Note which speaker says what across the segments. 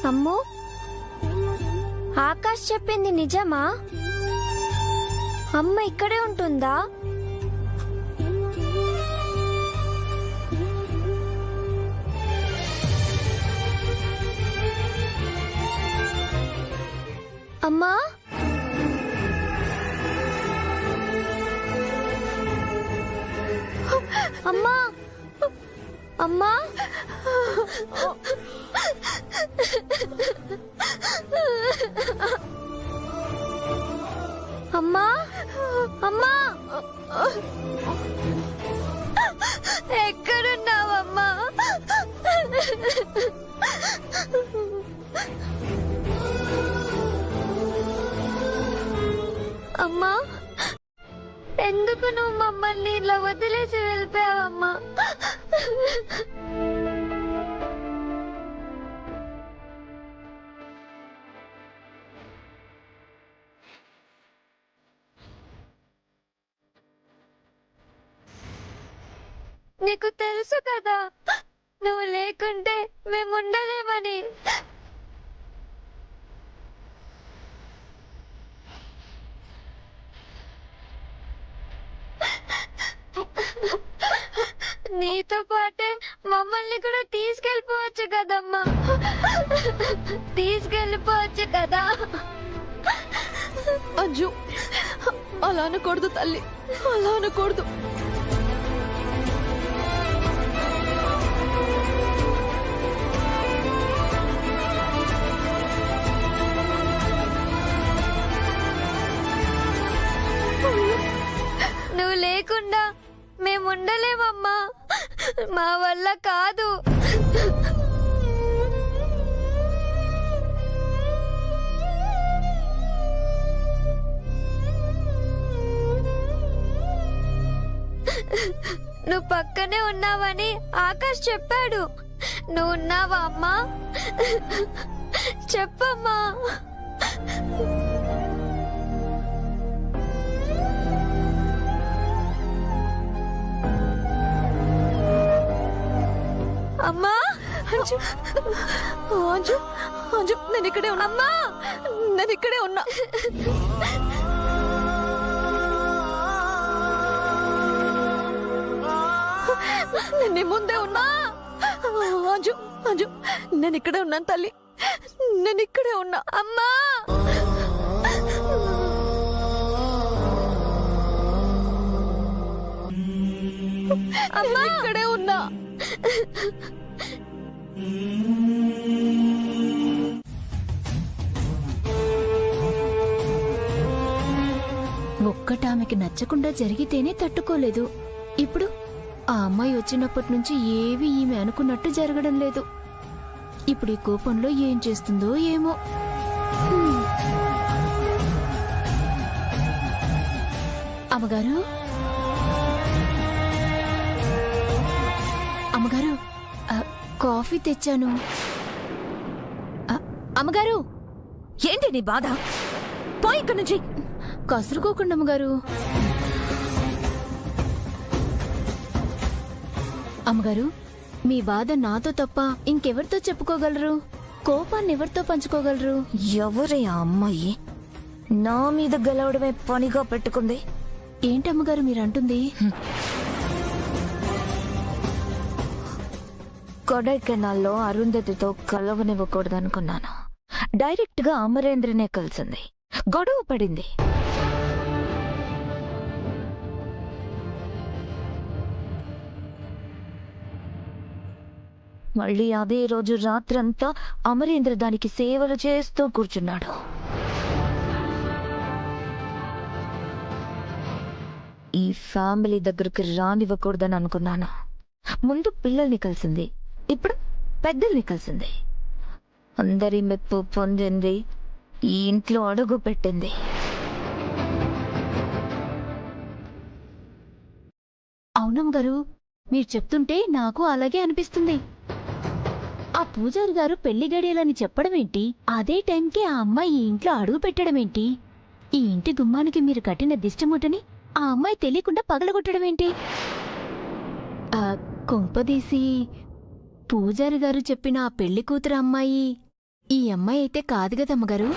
Speaker 1: అమ్మో, ఆకాష్ చెప్పింది నిజమా? అమ్మ ఇక్కడే ఉంటుందా? అమ్మా, అమ్మా, అమ్మా, అమ్మా, అమ్మా, ఎక్కడున్నావమ్మా? అమ్మా, ఎందుకు నువ్వు మమ్మల్ని ఇలా వదిలేసి వెళ్ళిపోయావమ్మా? నీకు తెలుసు కదా, నువ్వు లేకుంటే మేము ఉండలేమని. నీతో పాటే మమ్మల్ని కూడా తీసుకెళ్ళిపోవచ్చు కదమ్మా, తీసుకెళ్ళిపోవచ్చు కదా.
Speaker 2: అంజు, అలా అనకూడదు తల్లి, అలా అనకూడదు.
Speaker 1: నువ్వు లేకుండా మేము ఉండలేమమ్మా, మా వల్ల కాదు. నువ్వు పక్కనే ఉన్నావని ఆకాష్ చెప్పాడు. నువ్వు ఉన్నావా అమ్మా? చెప్పమ్మా. అమ్మా,
Speaker 2: అంజు, అంజు, అంజు, నేను ఇక్కడే ఉన్నా.
Speaker 1: అమ్మా,
Speaker 2: నేను ఇక్కడే ఉన్నా. నేను నీ ముందే ఉన్నా. అంజు, అంజు, నేను ఇక్కడే ఉన్నాను తల్లి, నేను ఇక్కడే ఉన్నా.
Speaker 1: అమ్మా,
Speaker 2: అమ్మా, ఇక్కడే ఉన్నా.
Speaker 3: ఒక్కటామెకి నచ్చకుండా జరిగితేనే తట్టుకోలేదు. ఇప్పుడు ఆ అమ్మాయి వచ్చినప్పటి నుంచి ఏవి ఈమె అనుకున్నట్టు జరగడం లేదు. ఇప్పుడు ఈ కోపంలో ఏం చేస్తుందో ఏమో. అమ్మగారు, అమ్మగారు, కాఫీ తెచ్చాను. అమ్మగారు,
Speaker 2: ఏంటి నీ బాధ? పోయి ఇక్కడి నుంచి.
Speaker 3: కసురుకోకుండా అమ్మగారు. అమ్మగారు, మీ బాధ నాతో తప్ప ఇంకెవరితో చెప్పుకోగలరు? కోపాన్ని ఎవరితో పంచుకోగలరు?
Speaker 2: ఎవరే ఆ అమ్మాయి నా మీద గెలవడమే పనిగా పెట్టుకుంది?
Speaker 3: ఏంటమ్మగారు మీరంటుంది?
Speaker 2: కొడైకెనాల్లో అరుంధతితో కలవనివ్వకూడదనుకున్నాను. డైరెక్ట్ గా అమరేంద్రనే కలిసింది, గొడవ పడింది. మళ్ళీ అదే రోజు రాత్రంతా అమరేంద్ర దానికి సేవలు చేస్తూ కూర్చున్నాడు. ఈ ఫ్యామిలీ దగ్గరికి రానివ్వకూడదని అనుకున్నాను. ముందు పిల్లల్ని కలిసింది, ఇప్పుడు పెద్దల్ని కలిసింది. అందరి మెప్పు పొందింది, ఈ ఇంట్లో అడుగు పెట్టింది.
Speaker 3: అవునమ్మగారు, మీరు చెప్తుంటే నాకు అలాగే అనిపిస్తుంది. ఆ పూజారి గారు పెళ్లి గడియలని చెప్పడమేంటి? అదే టైంకి ఆ అమ్మాయి ఈ ఇంట్లో అడుగు పెట్టడమేంటి? ఈ ఇంటి గుమ్మానికి మీరు కట్టిన దిష్టముటని ఆ అమ్మాయి తెలియకుండా పగలగొట్టడమేంటి? కొంపదీసి పూజారి గారు చెప్పిన ఆ పెళ్లి కూతురు అమ్మాయి ఈ అమ్మాయి అయితే కాదు కదా అమ్మగారు.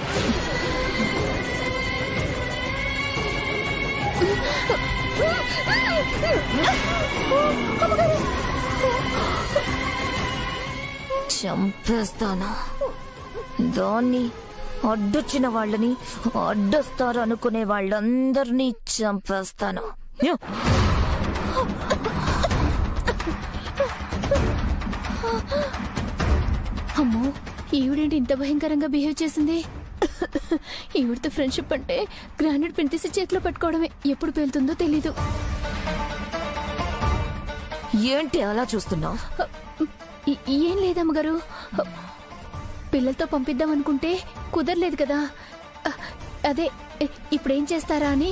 Speaker 1: చంపేస్తాను దాన్ని, అడ్డొచ్చిన వాళ్ళని, అడ్డొస్తారు అనుకునే వాళ్ళందరినీ చంపేస్తాను.
Speaker 3: అమ్మో, ఈవిడేంటి ఇంత భయంకరంగా బిహేవ్ చేసింది? ఈవిడితో ఫ్రెండ్షిప్ అంటే గ్రానైట్ పెన్ తీసి చేతిలో పట్టుకోవడమే. ఎప్పుడు పేలుతుందో తెలీదు.
Speaker 1: ఏంటి అలా చూస్తున్నావు?
Speaker 3: ఏం లేదమ్మగారు, పిల్లలతో పంపిద్దాం అనుకుంటే కుదరలేదు కదా. అదే ఇప్పుడేం చేస్తారా అని.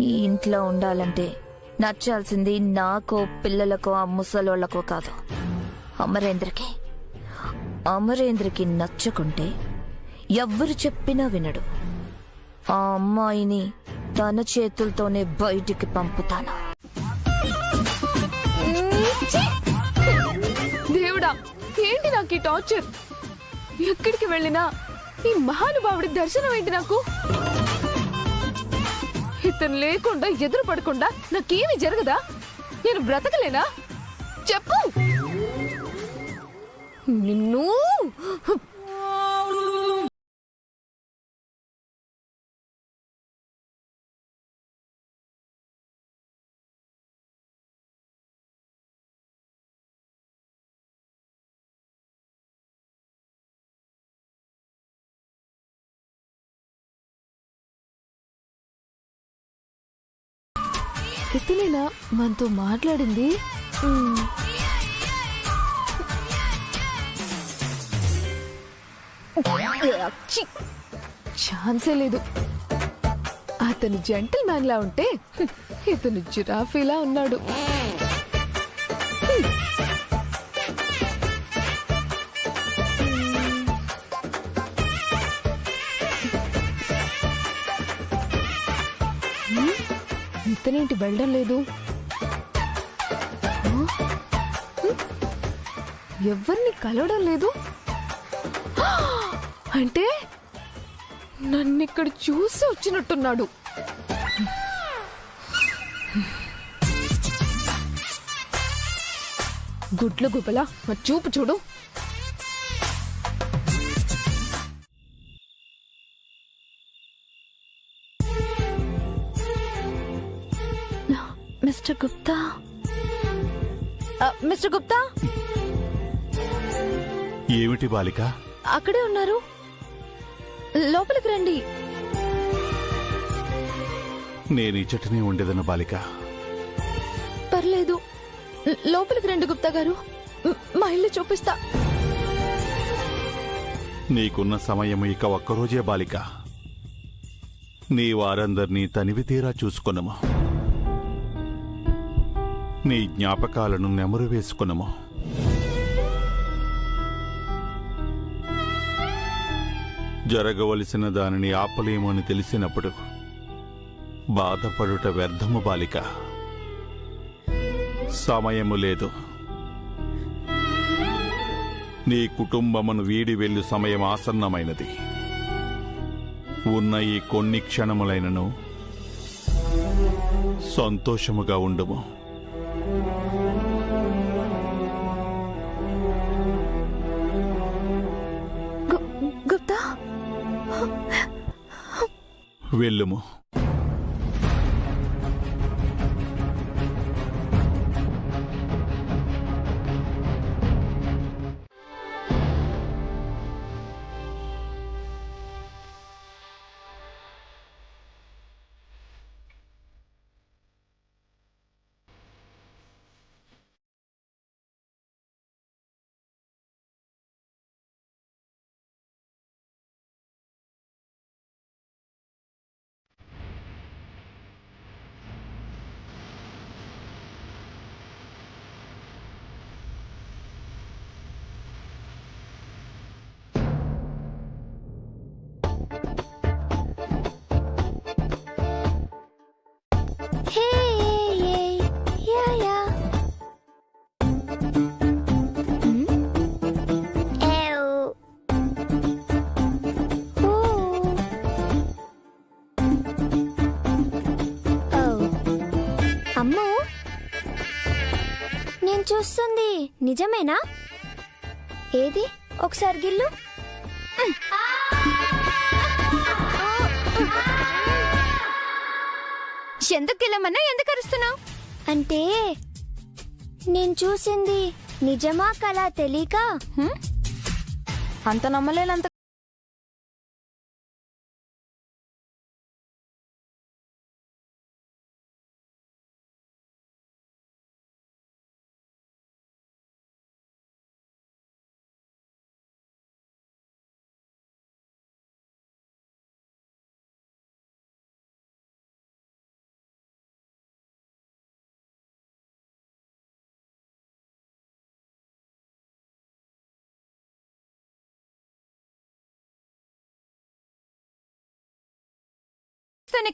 Speaker 1: ఈ ఇంట్లో ఉండాలంటే నచ్చాల్సింది నాకో పిల్లలకో ఆ ముసలోళ్లకో కాదు, అమరేంద్రకి. అమరేంద్రకి నచ్చకుంటే ఎవ్వరు చెప్పినా వినడు. ఆ అమ్మాయిని తన చేతులతోనే బయటికి పంపుతాను.
Speaker 2: దేవుడా, ఏంటి నాకు ఈ టార్చర్? ఎక్కడికి వెళ్ళినా ఈ మహానుభావుడి దర్శనం ఏంటి నాకు? ఇతను లేకుండా ఎదురు పడకుండా నాకేమీ జరగదా? నేను బ్రతకలేనా? చెప్పు. నిన్ను ఇతనేనా మనతో మాట్లాడింది? ఛాన్సే లేదు. అతను జెంటిల్ మ్యాన్ లా ఉంటే ఇతను జిరాఫీలా ఉన్నాడు. ఇతనేంటి వెళ్ళడం లేదు? ఎవరిని కలవడం లేదు అంటే నన్నిక్కడ చూసి వచ్చినట్టున్నాడు. గుడ్ల గుబల చూపు చూడు. మిస్టర్ గుప్తా, మిస్టర్ గుప్తా,
Speaker 4: ఏమిటి బాలిక?
Speaker 2: అక్కడే ఉన్నారు, లోపలికి రండి.
Speaker 4: నేనిచ్చటనే ఉండేదన్న బాలిక.
Speaker 2: పర్లేదు, లోపలికి రండి గుప్తా గారు, మా ఇల్లు చూపిస్తా.
Speaker 4: నీకున్న సమయం ఇక ఒక్కరోజే బాలిక. నీ వారందర్నీ తనివి తీరా చూసుకున్నాము. నీ జ్ఞాపకాలను నెమరు వేసుకున్నాము. జరగవలసిన దానిని ఆపలేము అని తెలిసినప్పుడు బాధపడుట వ్యర్థము బాలిక. సమయము లేదు. నీ కుటుంబమును వీడి వెళ్ళు సమయం ఆసన్నమైనది. ఉన్న ఈ కొన్ని క్షణములైనను సంతోషముగా ఉండుము.
Speaker 2: గుప్తా,
Speaker 4: వెళ్ళుము.
Speaker 1: చూస్తుంది నిజమేనా? ఏది ఒకసారి గిల్లు.
Speaker 2: ఎందుకు గిల్లమన్నా ఎందుకు అరుస్తున్నావు?
Speaker 1: అంటే నేను చూసింది నిజమా కలా తెలియక.
Speaker 2: అంత నమ్మలేనంత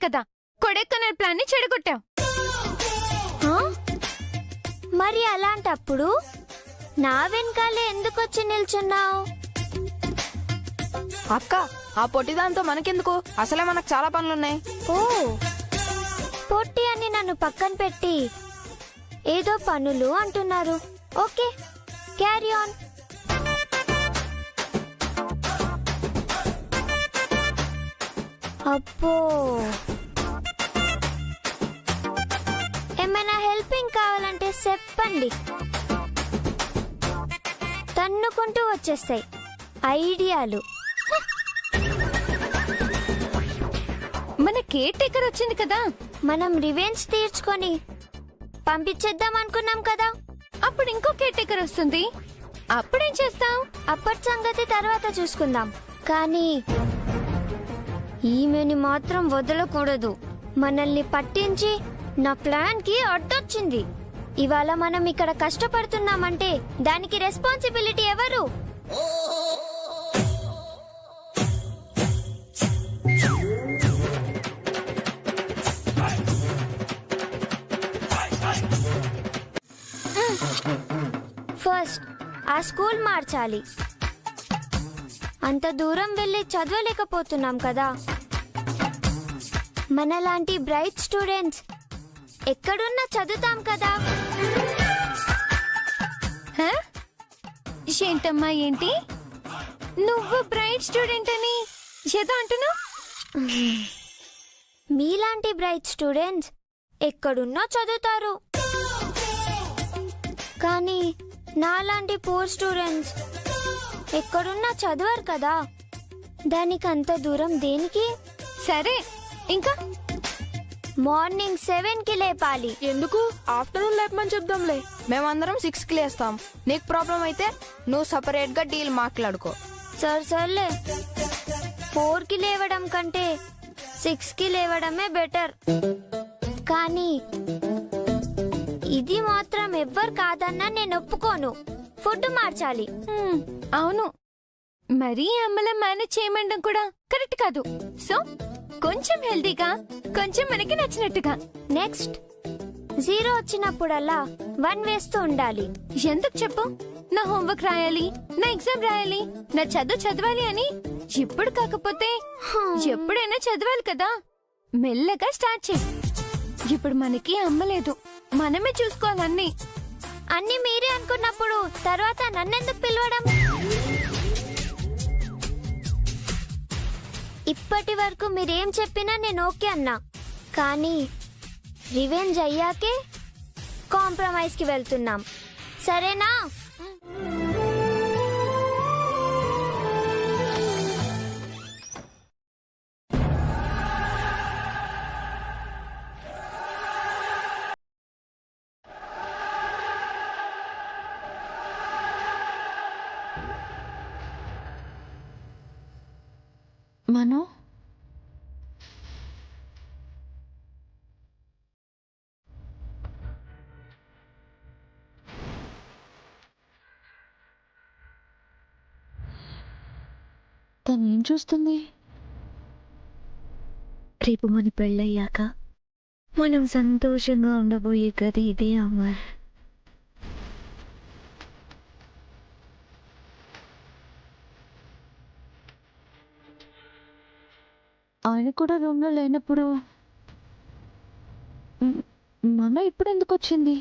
Speaker 2: కదా కొడైకెనాల్ ప్లాన్ ని చెడగొట్టావు.
Speaker 1: మరి అలాంటప్పుడు నా వెనకాలే ఎందుకొచ్చి నిల్చున్నావు?
Speaker 2: అక్క, ఆ పొట్టిదాంతో మనకెందుకు? అసలే మనకు చాలా పనులున్నాయి.
Speaker 1: ఓ, పొట్టి అని నన్ను పక్కన పెట్టి ఏదో పనులు అంటున్నారు. Okay, carry on. అబ్బో, ఏమైనా హెల్పింగ్ కావాలంటే చెప్పండి, తన్నుకుంటూ వచ్చేస్తాయి ఐడియాలు.
Speaker 2: మన కేర్ టేకర్ వచ్చింది కదా,
Speaker 1: మనం రివెంజ్ తీర్చుకొని పంపించేద్దాం అనుకున్నాం కదా.
Speaker 2: అప్పుడు ఇంకో కేర్ టేకర్ వస్తుంది, అప్పుడేం చేస్తావు?
Speaker 1: అప్పటి సంగతి తర్వాత చూసుకుందాం. కానీ ఈమెని మాత్రం వదలకూడదు. మనల్ని పట్టించి నా ప్లాన్ కి అడ్డొచ్చింది. ఇవాళ మనం ఇక్కడ కష్టపడుతున్నామంటే దానికి రెస్పాన్సిబిలిటీ ఎవరు? ఫస్ట్ ఆ స్కూల్ మార్చాలి. అంత దూరం వెళ్ళి చదవలేకపోతున్నాం కదా. మనలాంటి బ్రైట్ స్టూడెంట్స్ ఎక్కడున్నా చదువుతాం కదా.
Speaker 2: ఏంటమ్మా, ఏంటి నువ్వు బ్రైట్ స్టూడెంట్ అని ఏదో అంటున్నావు?
Speaker 1: మీలాంటి బ్రైట్ స్టూడెంట్స్ ఎక్కడున్నా చదువుతారు, కానీ నాలాంటి పూర్ స్టూడెంట్స్ ఎక్కడున్నా చదవరు కదా. దానికి అంత దూరం దేనికి?
Speaker 2: సరే, ఇంకా
Speaker 1: మార్నింగ్ 7 కి లేపాలి.
Speaker 5: ఎందుకు? ఆఫ్టర్నూన్ లేపమని చెప్దాంలే. మేమందరం 6 కి లేస్తాం. నీకు ప్రాబ్లం అయితే నువ్వు సపరేట్ గా డీల్ మాట్లాడుకో.
Speaker 1: సర్లే, 4 కి లేవడం కంటే 6 కి లేవడమే బెటర్. కానీ ఇది మాత్రం ఎవ్వరు కాదన్నా నేను ఒప్పుకోను. ఫుడ్ మార్చాలి.
Speaker 2: అవును, మరీ అమ్మలా మేనేజ్ చేయమండం కూడా కరెక్ట్ కాదు. సో కొంచెం హెల్దీగా, కొంచెం మనకి నచ్చినట్టుగా.
Speaker 1: నెక్స్ట్ 0 వచ్చినప్పుడల్లా 1 వేస్తూ ఉండాలి.
Speaker 2: ఎందుకు చెప్పు? నా హోంవర్క్ రాయాలి, నా ఎగ్జామ్ రాయాలి, నా చదవాలి అని ఇప్పుడు కాకపోతే ఎప్పుడైనా చదవాలి కదా. మెల్లగా స్టార్ట్ చేయి. ఇప్పుడు మనకి అమ్మలేదు, మనమే చూసుకోవాలన్నీ.
Speaker 1: అన్ని మీరే అనుకున్నప్పుడు తర్వాత నన్నెందుకు పిలవడం? ఇప్పటి వరకు మీరేం చెప్పినా నేను ఓకే అన్నా. కానీ రివెంజ్ అయ్యాకే కాంప్రమైజ్ కి వెళ్తున్నాం, సరేనా?
Speaker 3: మను, తనేం చూస్తుంది? రేపు మన పెళ్ళయ్యాక మనం సంతోషంగా ఉండబోయే గది ఇదే అమర్. ఆయన కూడా రూమ్లో లేనప్పుడు మన ఇప్పుడు ఎందుకు వచ్చింది?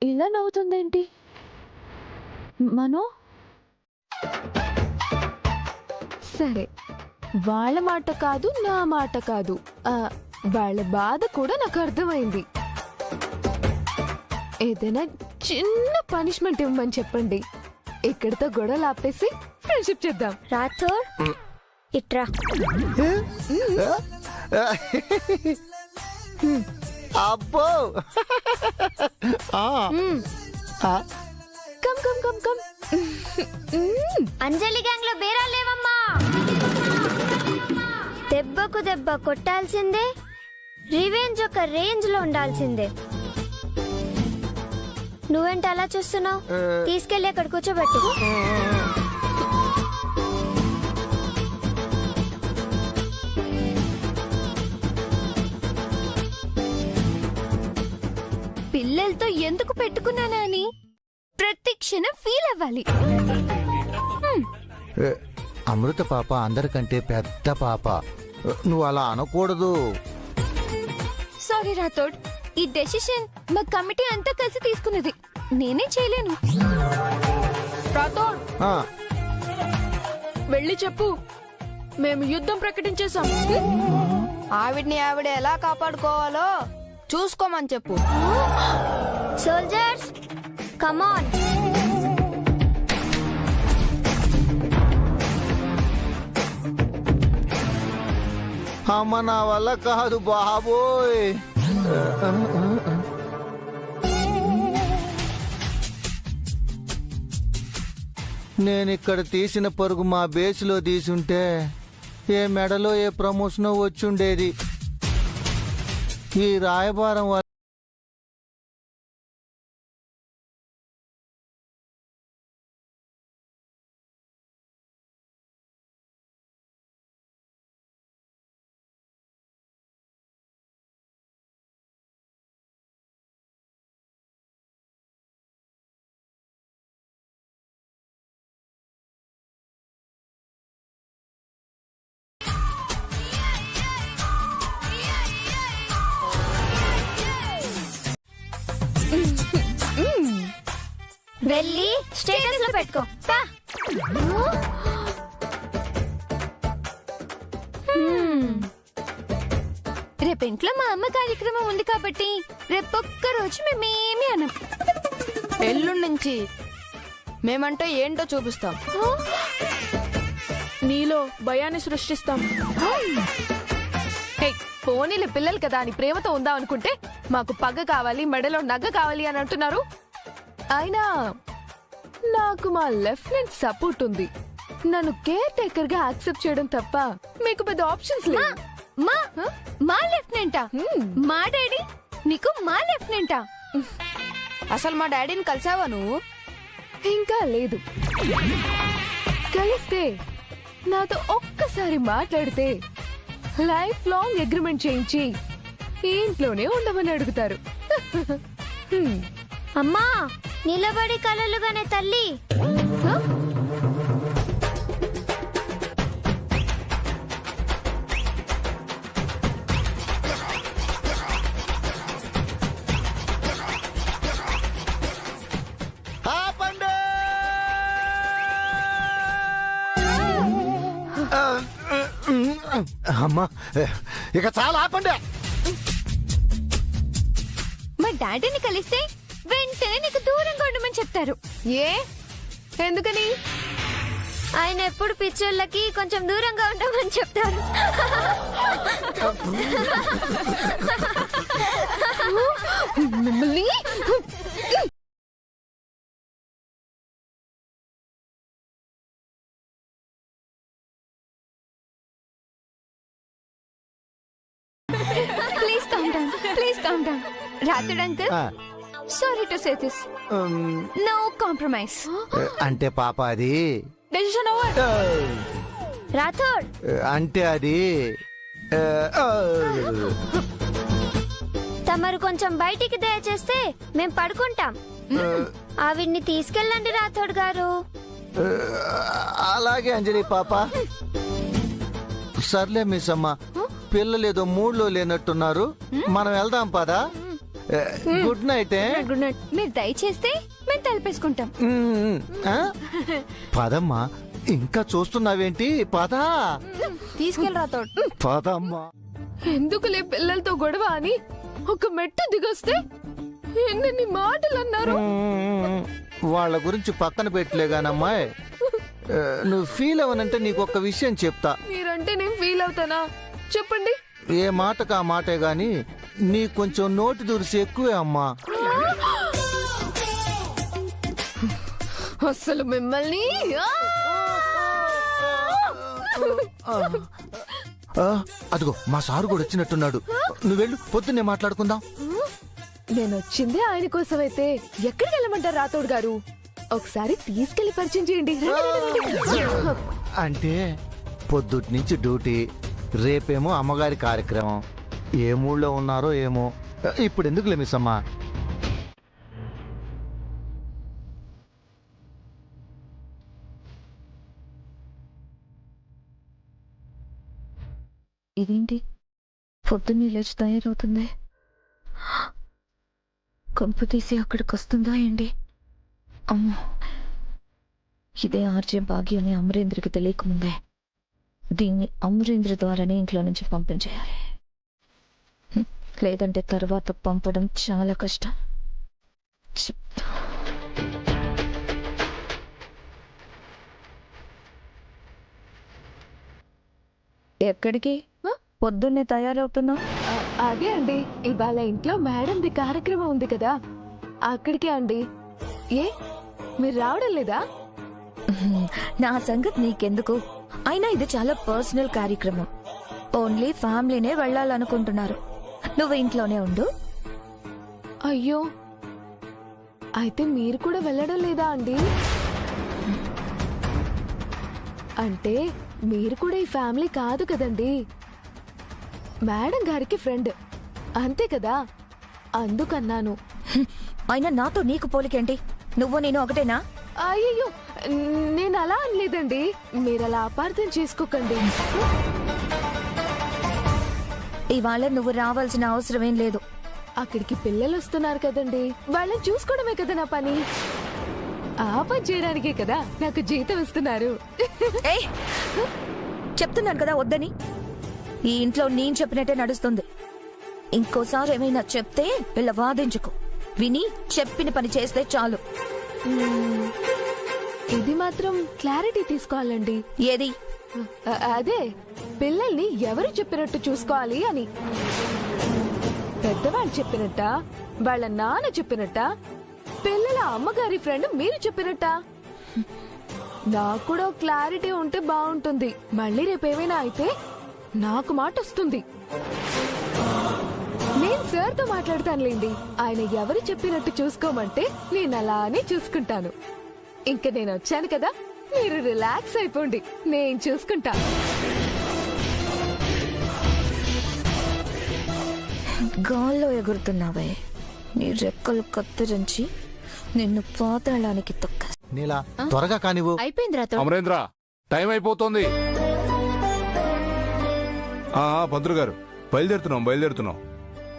Speaker 3: ఇలా నవ్వుతుందేంటి? మనో
Speaker 2: సరే, వాళ్ళ మాట కాదు, నా మాట కాదు, వాళ్ళ బాధ కూడా నాకు అర్థమైంది. ఏదైనా చిన్న పనిష్మెంట్ ఇవ్వమని చెప్పండి. ఇక్కడితో గొడవలు ఆపేసి ఫ్రెండ్షిప్ చేద్దాం.
Speaker 1: రాథోడ్ ఇట్రా.
Speaker 6: అబ్బో
Speaker 2: కమ్ కమ్ కమ్ కమ్.
Speaker 1: అంజలి గ్యాంగ్ లో బేరాలు లేవమ్మా. దెబ్బకు దెబ్బ కొట్టాల్సిందే, రివెంజ్ ఒక రేంజ్ లో ఉండాల్సిందే. నువ్వేంటి అలా చూస్తున్నావు? తీసుకెళ్ళి అక్కడ కూర్చోబెట్టు.
Speaker 2: పిల్లలతో ఎందుకు పెట్టుకున్నానా అని ప్రతి క్షణం ఫీల్ అవ్వాలి.
Speaker 6: అమృత పాప అందరికంటే పెద్ద పాప, నువ్వు అలా అనకూడదు.
Speaker 2: సారీ రాథోడ్, ఈ డెసిషన్ మా కమిటీ అంతా కలిసి తీసుకున్నది, నేనే చేయలేను.
Speaker 5: రాథోడ్
Speaker 6: ఆ,
Speaker 5: వెళ్ళి చెప్పు, మేము యుద్ధం ప్రకటించేశాం. ఆవిడ్ని ఆవిడ ఎలా కాపాడుకోవాలో చూసుకోమని చెప్పు.
Speaker 1: Soldiers come on.
Speaker 6: అమ్మ నా వల్ల కాదు బాబోయ్. నేనిక్కడ తీసిన పరుగు మా బేస్లో తీసుంటే ఏ మెడలో ఏ ప్రమోషనో వచ్చుండేది. ఈ రాయబారం వల్ల
Speaker 1: వెళ్ళి స్టేటస్ లో పెట్టుకో. పా.
Speaker 2: రేపింట్లో మా అమ్మ కార్యక్రమం ఉంది కాబట్టి రేపొక్క రోజు మేమేమి అనం.
Speaker 5: ఎల్లుండి నుంచి మేమంటే ఏంటో చూపిస్తాం. నీలో భయాన్ని సృష్టిస్తాం.
Speaker 2: పోనీలే పిల్లలు కదా అని ప్రేమతో ఉందాం అనుకుంటే మాకు పగ కావాలి, మెడలో నగ్గ కావాలి అని అంటున్నారు. అయినా నాకు మా లెఫ్టినెంట్ సపోర్ట్ ఉంది. నన్ను కేర్ టేకర్ గా యాక్సెప్ట్ చేయడం తప్ప మీకు పెద్ద ఆప్షన్స్ లేవు. మా లెఫ్టినెంటా? మా డాడీ నీకు మా లెఫ్టినెంటా?
Speaker 5: అసలు మా డాడీని కలిసావా నువ్వు?
Speaker 2: ఇంకా లేదు. కలిస్తే నాతో ఒక్కసారి మాట్లాడితే లైఫ్ లాంగ్ అగ్రిమెంట్ చేయించి ఇంట్లోనే ఉండమని అడుగుతారు.
Speaker 1: అమ్మా నిలబడి కలలుగానే తల్లి.
Speaker 6: ఆపండి! అమ్మా ఇక చాలా ఆపండి.
Speaker 2: మా డాడీని కలిస్తే వెంటనే నీకు దూరంగా ఉండమని చెప్తారు. ఎందుకని?
Speaker 1: ఆయన ఎప్పుడు పిచ్చోళ్ళకి కొంచెం దూరంగా ఉండమని చెప్తారు.
Speaker 2: మిమ్మల్ని please calm down, please calm down. Rathod uncle, sorry to say this, no compromise.
Speaker 6: అంటే పాప అది
Speaker 5: డెసిషన్ ఓవర్.
Speaker 1: రాథోడ్
Speaker 6: అంటే అది
Speaker 1: తమరు కొంచెం బయటికి దయచేస్తే మేం పడుకుంటాం. ఆవిడ్ని తీసుకెళ్ళండి రాథోడ్ గారు.
Speaker 6: అలాగే అంజలి పాప. సర్లే మిస్ అమ్మ, పిల్లలు ఏదో మూడ్లో లేనట్టున్నారు, మనం వెళ్దాం పదా. Good night
Speaker 2: good night. మీరు దయచేస్తే మేము తలపేసుకుంటాం.
Speaker 6: పదమ్మా, ఇంకా చూస్తున్నావేంటి? పదా,
Speaker 5: తీసుకెళ్ళరా తోడు.
Speaker 6: పదమ్మా.
Speaker 2: ఎందుకులే పిల్లలతో గొడవ అని ఒక మెట్టు దిగొస్తే ఎన్ని మాటలు అన్నారు.
Speaker 6: వాళ్ళ గురించి పక్కన పెట్టలేగానమ్మాయి. నువ్వు ఫీల్ అవనంటే నీకు ఒక విషయం చెప్తా.
Speaker 2: మీరంటే నేను ఫీల్ అవుతానా? చెప్పండి.
Speaker 6: ఏ మాటకు ఆ మాటే గాని నీ కొంచెం నోటి దురుసు ఎక్కువే అమ్మా.
Speaker 2: అసలు మిమ్మల్ని
Speaker 6: అదిగో మా సారు కూడా వచ్చినట్టున్నాడు. నువ్వెళ్ళు, పొద్దున్నే మాట్లాడుకుందాం.
Speaker 2: నేను వచ్చింది ఆయన కోసం అయితే ఎక్కడికి వెళ్ళమంటారు రాతోడు గారు? ఒకసారి తీసుకెళ్లి పరిచయం చేయండి.
Speaker 6: అంటే పొద్దుటి నుంచి డ్యూటీ, రేపేమో అమ్మగారి కార్యక్రమం. ఏ మూడ్లో ఉన్నారో ఏమో. ఇప్పుడు ఎందుకులే మిస్ అమ్మా.
Speaker 3: ఇదేంటి పొద్దున్నే లేచి తయారవుతుంది? కంపు తీసి అక్కడికి వస్తుందా ఏంటి? అమ్మో, ఇదే ఆర్జే భాగ్యం అని అమరేంద్రకి తెలియకముందే దీన్ని అమరేంద్ర ద్వారానే ఇంట్లో నుంచి పంపించేయాలి. లేదంటే తర్వాత పంపడం చాలా కష్టం. చెప్తా. ఎక్కడికి పొద్దున్నే తయారవుతున్నావు?
Speaker 2: అదే అండి, ఇవాళ ఇంట్లో మేడంది కార్యక్రమం ఉంది కదా, అక్కడికే అండి. ఏ మీరు రావడం లేదా?
Speaker 3: నా సంగతి నీకెందుకు? అయినా ఇది చాలా పర్సనల్ కార్యక్రమం. ఓన్లీ ఫ్యామిలీనే వెళ్ళాలనుకుంటున్నారు. నువ్వు ఇంట్లోనే ఉండు.
Speaker 2: అయ్యో, అయితే మీరు కూడా వెళ్ళడం లేదా అండి? అంటే మీరు కూడా ఈ ఫ్యామిలీ కాదు కదండి, మేడం గారికి ఫ్రెండ్ అంతే కదా, అందుకన్నాను.
Speaker 3: అయినా నాతో నీకు పోలికేంటి? నువ్వు నేను ఒకటేనా?
Speaker 2: అయ్యో, నేను అలా అనలేదండి, మీరు అలా అపార్థం చేసుకోకండి.
Speaker 3: ఇవాళ నువ్వు రావాల్సిన అవసరం ఏం లేదు.
Speaker 2: అక్కడికి పిల్లలు వస్తున్నారు కదండి, వాళ్ళని చూసుకోవడమే కదా నా పని. ఆ పని చేయడానికే కదా నాకు జీతం ఇస్తున్నారు.
Speaker 3: ఏయ్, చెప్తున్నాను కదా వద్దని. ఈ ఇంట్లో నేను చెప్పినట్టే నడుస్తుంది. ఇంకోసారి ఏమైనా చెప్తే వీళ్ళ వాదించుకో. విని చెప్పిన పని చేస్తే చాలు.
Speaker 2: ఇది మాత్రం క్లారిటీ తీసుకోవాలండి.
Speaker 3: ఏది?
Speaker 2: అదే, పిల్లల్ని ఎవరు చెప్పినట్టు చూసుకోవాలి అని. పెద్దవాళ్ళు చెప్పినట్ట, వాళ్ళ నాన్న చెప్పినట్ట, పిల్లల అమ్మగారి ఫ్రెండ్ మీరు చెప్పినట్ట? నాకు కూడా క్లారిటీ ఉంటే బాగుంటుంది. మళ్ళీ రేపేమైనా అయితే నాకు మాట వస్తుంది. నేను సార్తో మాట్లాడతానులేండి. ఆయన ఎవరు చెప్పినట్టు చూసుకోమంటే నేను అలానే చూసుకుంటాను. ఇంక నేను వచ్చాను కదా, మీరు రిలాక్స్ అయిపోండి, నేను చూసుకుంటా.
Speaker 3: గాల్లో ఎగురుతున్నావే, నీ రెక్కలు కత్తిరించి నిన్ను పాతాళానికి తొక్క.
Speaker 6: నీలా త్వరగా కానివ్వు.
Speaker 2: అయిపోయిందిరా
Speaker 7: అమరేంద్ర, టైం అయిపోతుంది. భద్రు గారు, బయలుదేరుతున్నాం.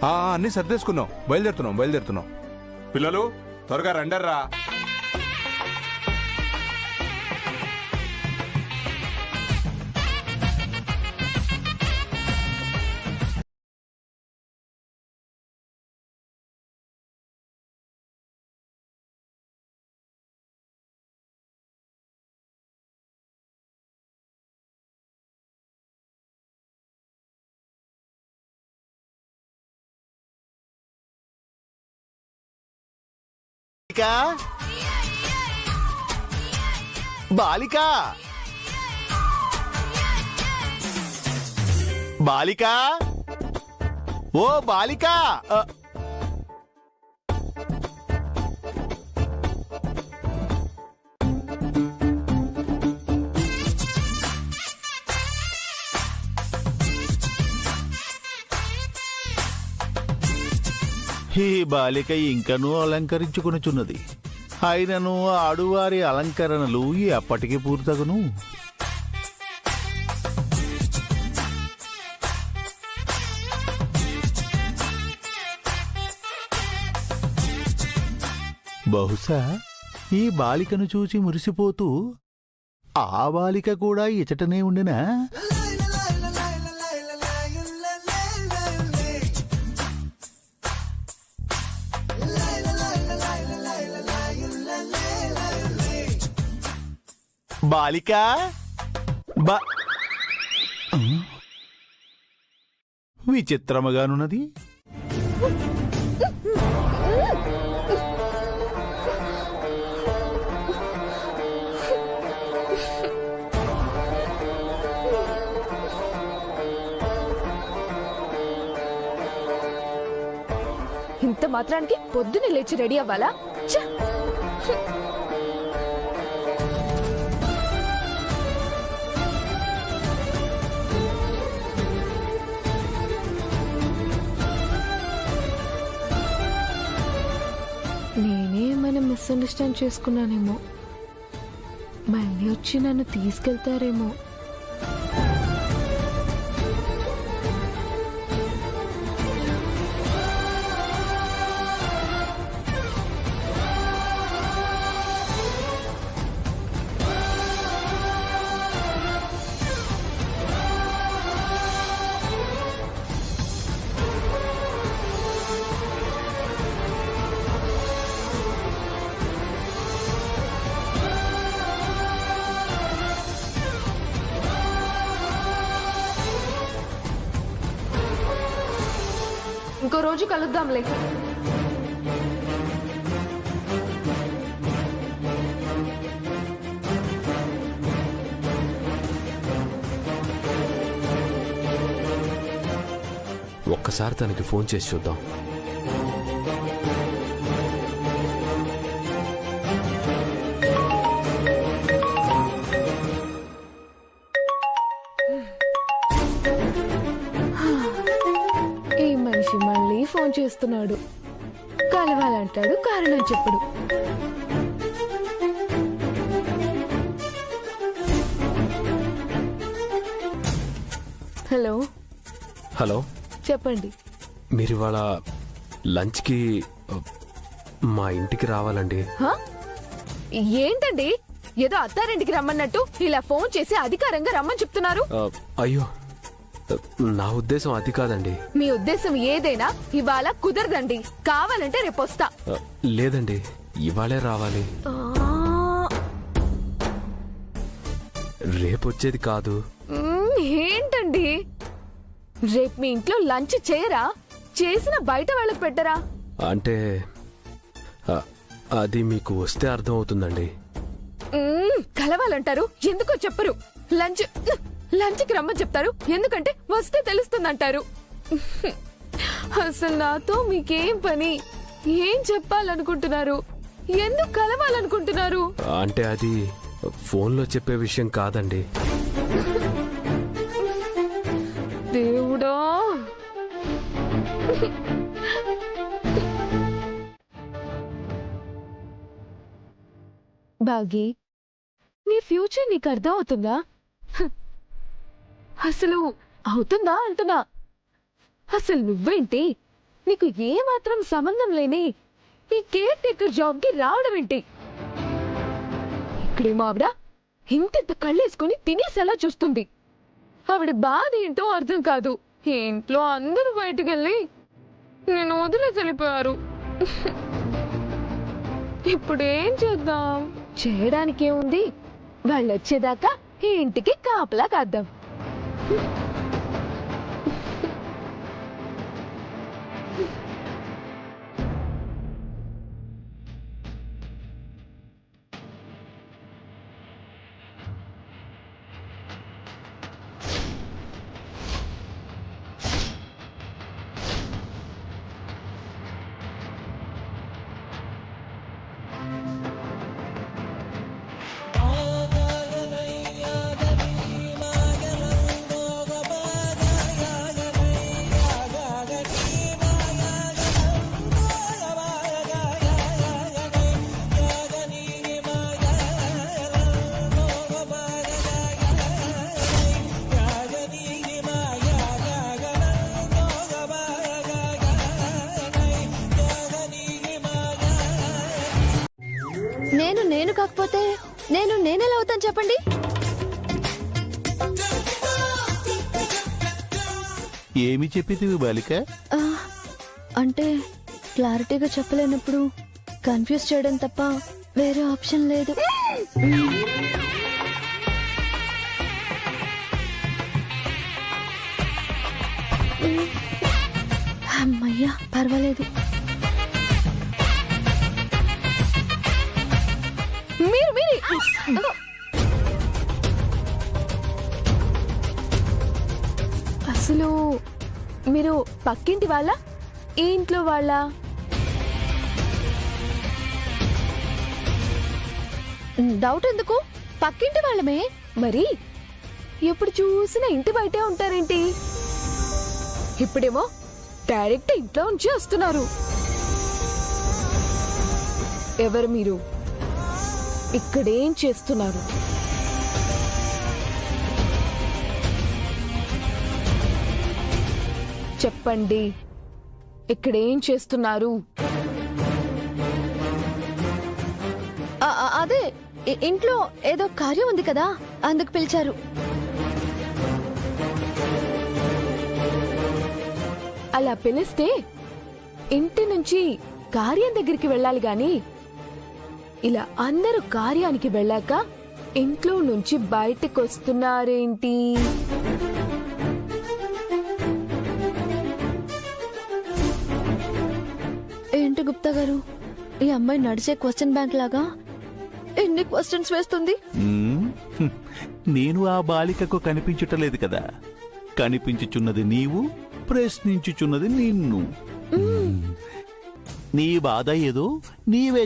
Speaker 7: అన్ని సర్దేసుకున్నాం, బయలుదేరుతున్నాం. పిల్లలు త్వరగా రండర్రా.
Speaker 4: బాలిక, బాలిక, ఓ బాలిక. ఈ బాలిక ఇంకనూ అలంకరించుకొనుచున్నది. అయినను ఆడువారి అలంకరణలు ఎప్పటికీ పూర్తగును. బహుశా ఈ బాలికను చూచి మురిసిపోతూ ఆ బాలిక కూడా ఇచటనే ఉండినా. బాలిక విచిత్రముగానున్నది.
Speaker 8: ఇంత మాత్రానికి పొద్దున్నే లేచి రెడీ అవ్వాలా? ఛ! నేనే మనం మిస్అండర్స్టాండ్ చేసుకున్నానేమో. మళ్ళీ వచ్చి నన్ను తీసుకెళ్తారేమో. ఇంకో రోజు కలుద్దాంలే.
Speaker 9: ఒక్కసారి తనకి ఫోన్ చేసి చూద్దాం.
Speaker 8: ఈ మనిషి మళ్ళీ ఫోన్ చేస్తున్నాడు. కలవాలంటాడు, కారణం చెప్పడు. హలో
Speaker 9: హలో,
Speaker 8: చెప్పండి.
Speaker 9: మీరు ఇవాళ లంచ్కి మా ఇంటికి రావాలండి.
Speaker 8: హా? ఏంటండి ఏదో అత్తారింటికి రమ్మన్నట్టు ఇలా ఫోన్ చేసి అధికారంగా రమ్మని చెప్తున్నారు?
Speaker 9: అయ్యో, నా ఉద్దేశం అది కాదండి.
Speaker 8: మీ ఉద్దేశం ఏదైనా ఇవాళ కుదరదండి. కావాలంటే రేపు వస్తా.
Speaker 9: లేదండి, ఇవాళే రావాలి. రేపు వచ్చేది కాదు.
Speaker 8: ఏంటండి, రేపు మీ ఇంట్లో లంచ్ చేయరా? చేసిన బయట వాళ్ళకి పెట్టరా?
Speaker 9: అంటే అది మీకు వస్తే అర్థం అవుతుందండి.
Speaker 8: కలవాలంటారు, ఎందుకో చెప్పరు. లంచ్కి రమ్మని చెప్తారు, ఎందుకంటే వస్తే తెలుస్తుందంటారు. అసలు నాతో మీకేం పని? ఏం చెప్పాలనుకుంటున్నారు? ఎందుకు కలవాలనుకుంటున్నారు?
Speaker 9: అంటే అది ఫోన్లో చెప్పే విషయం కాదండి.
Speaker 8: దేవుడా, బాగి, నీ ఫ్యూచర్ నీకు అర్థం అవుతుందా? అసలు అవుతుందా అంటున్నా. అసలు నువ్వేంటి? నీకు ఏమాత్రం సంబంధం లేని ఈ కేర్ టేకర్ జాబ్ కి రావడం ఏంటి? ఇక్కడేమో ఆవిడ ఇంత కళ్ళేసుకుని తినేసేలా చూస్తుంది. ఆవిడ బాధ ఏంటో అర్థం కాదు. ఇంట్లో అందరూ బయటకు వెళ్ళి నేను వదిలేసి వెళ్ళిపోయారు. ఇప్పుడు ఏం చేద్దాం? చేయడానికి ఏముంది? వాళ్ళు వచ్చేదాకా ఈ ఇంటికి కాపలా కాద్దాం.
Speaker 2: కాకపోతే నేనెలా అవుతాను చెప్పండి?
Speaker 4: ఏమి చెప్పింది బాలిక?
Speaker 2: అంటే క్లారిటీగా చెప్పలేనప్పుడు కన్ఫ్యూజ్ చేయడం తప్ప వేరే ఆప్షన్ లేదు. అమ్మయ్యా, పర్వాలేదు.
Speaker 8: అసలు మీరు పక్కింటి వాళ్ళ, ఈ ఇంట్లో వాళ్ళ?
Speaker 2: డౌట్ ఎందుకు? పక్కింటి వాళ్ళమే.
Speaker 8: మరి ఎప్పుడు చూసినా ఇంటి బయటే ఉంటారేంటి? ఇప్పుడేమో డైరెక్ట్ ఇంట్లో నుంచి వస్తున్నారు. ఎవరు మీరు? ఇక్కడేం చేస్తున్నారు? చెప్పండి, ఇక్కడేం చేస్తున్నారు?
Speaker 2: అదే ఇంట్లో ఏదో కార్యం ఉంది కదా, అందుకు పిలిచారు.
Speaker 8: అలా పిలిస్తే ఇంటి నుంచి కార్యం దగ్గరికి వెళ్ళాలి గాని ఇలా అందరూ కార్యానికి వెళ్ళాక ఇంట్లో నుంచి బయటకు వస్తున్నారేంటి?
Speaker 2: ఏంటి గుప్తా గారు, ఈ అమ్మాయి నడిచే క్వశ్చన్ బ్యాంక్ లాగా ఎన్ని క్వశ్చన్స్ వేస్తుంది?
Speaker 4: నేను ఆ బాలికకు కనిపించటలేదు కదా, కనిపించుచున్నది నీవు, ప్రశ్నించుచున్నది నిన్ను. నీ బాధ ఏదో నీవే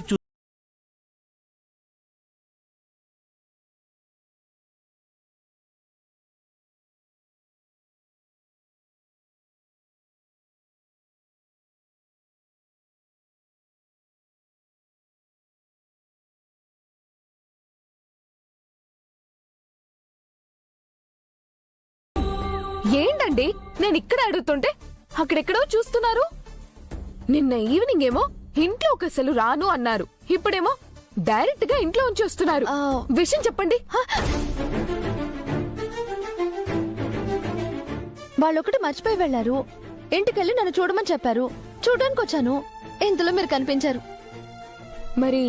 Speaker 8: ఏంటండి, నేను ఇక్కడ అడుగుతుంటే అక్కడెక్కడో చూస్తున్నారు. నిన్న ఈవినింగ్ ఏమో ఇంట్లో అసలు రాను అన్నారు, ఇప్పుడేమో డైరెక్ట్ గా ఇంట్లో ఉంచి వస్తున్నారు. విషయం చెప్పండి.
Speaker 2: వాళ్ళొకటి మర్చిపోయి వెళ్లారు. ఇంటికెళ్ళి నన్ను చూడమని చెప్పారు, చూడడానికి వచ్చాను. ఇంతలో మీరు కనిపించారు.
Speaker 8: మరి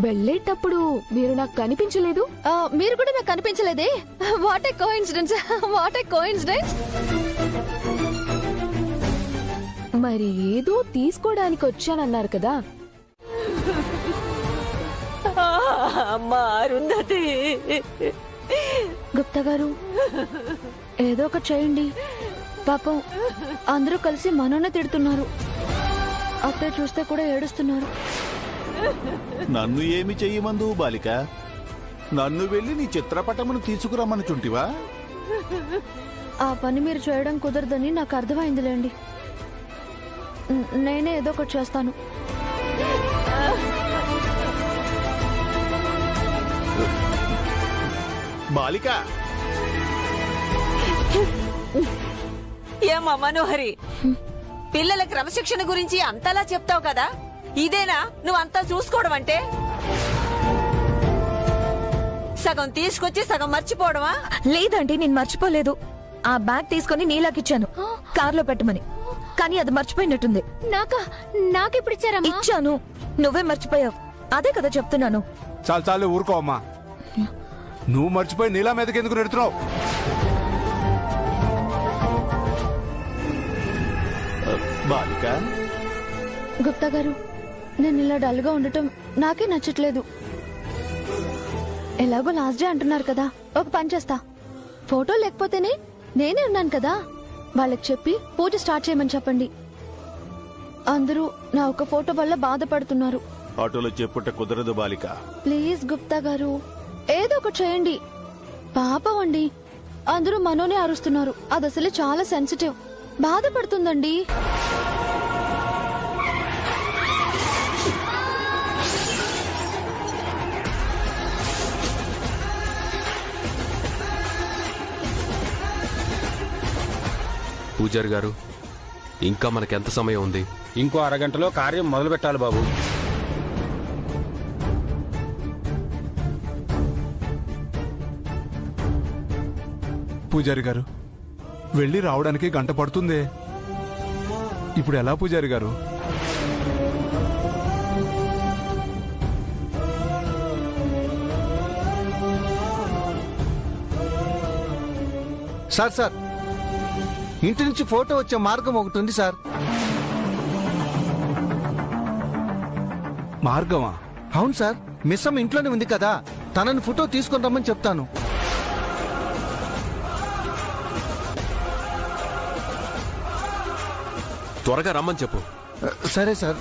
Speaker 8: వెళ్ళేటప్పుడు మీరు నాకు కనిపించలేదు.
Speaker 2: మీరు కూడా నాకు కనిపించలేదే. What a coincidence, what a coincidence.
Speaker 8: మరి ఏదో తీసుకోవడానికి వచ్చానన్నారు కదా.
Speaker 10: అమ్మా అరుంధతి,
Speaker 2: గుప్తా గారు ఏదో ఒకటి చేయండి. పాపం అందరూ కలిసి మనోనే తిడుతున్నారు. అత్తయ్య చూస్తే కూడా ఏడుస్తున్నారు.
Speaker 4: నన్ను ఏమి చెయ్యమందు బాలిక? నన్ను వెళ్ళి నీ చిత్రపటమును తీసుకురమ్మనుచుంటివా?
Speaker 2: ఆ పని మీరు చేయడం కుదరదని నాకు అర్థమైందిలేండి. నేనే ఏదో ఒకటి చేస్తాను.
Speaker 4: బాలిక,
Speaker 10: ఏమా మనోహరి, పిల్లల క్రమశిక్షణ గురించి అంతలా చెప్తావు కదా, ఇదేనా నువ్వంతా చూసుకోవడం అంటే? సగం తీసుకొచ్చి సగం మర్చిపోవడమా?
Speaker 11: లేదండి, నేను మర్చిపోలేదు. ఆ బ్యాగ్ తీసుకుని నీలాకిచ్చాను కార్లో పెట్టమని, కానీ అది మర్చిపోయినట్టుంది.
Speaker 2: నాకెప్పుడు ఇచ్చారమ్మా?
Speaker 11: ఇచ్చాను, నువ్వే మర్చిపోయావు. అదే కదా చెప్తున్నాను.
Speaker 7: చాలు చాలు ఊరుకో అమ్మా. నువ్వు మర్చిపోయి నీలా మీదకి ఎందుకు నెడుతున్నావు?
Speaker 4: బాలిక,
Speaker 2: గుప్తా గారు, నేను ఇలా డల్ గా ఉండటం నాకే నచ్చట్లేదు. ఎలాగో లాస్ట్ డే అంటున్నారు కదా, ఒక పని చేస్తా. ఫోటో లేకపోతేనే నేనే ఉన్నాను కదా, వాళ్ళకి చెప్పి పూజ స్టార్ట్ చేయమని చెప్పండి. అందరూ నా ఒక ఫోటో వల్ల బాధపడుతున్నారు.
Speaker 4: ఆటోలో చెప్పుట కుదరదు బాలిక.
Speaker 2: ప్లీజ్ గుప్తా గారు, ఏదో ఒకటి చేయండి. పాపం అండి, అందరూ మనోనే అరుస్తున్నారు. అది అసలు చాలా సెన్సిటివ్, బాధపడుతుందండి.
Speaker 9: పూజారి గారు, ఇంకా మనకెంత సమయం ఉంది?
Speaker 12: ఇంకో అరగంటలో కార్యం మొదలు పెట్టాలి బాబు.
Speaker 7: పూజారి గారు వెళ్ళి రావడానికి గంట పడుతుందే. ఇప్పుడు ఎలా పూజారి గారు?
Speaker 6: సార్ సార్, ఇంటి నుంచి ఫోటో వచ్చే మార్గం ఒకటి ఉంది సార్.
Speaker 7: మార్గమా?
Speaker 6: అవును సార్, మిస్సమ్మ ఇంట్లోనే ఉంది కదా, తనని ఫోటో తీసుకొని రమ్మని చెప్తాను.
Speaker 9: త్వరగా రమ్మని చెప్పు.
Speaker 6: సరే సార్.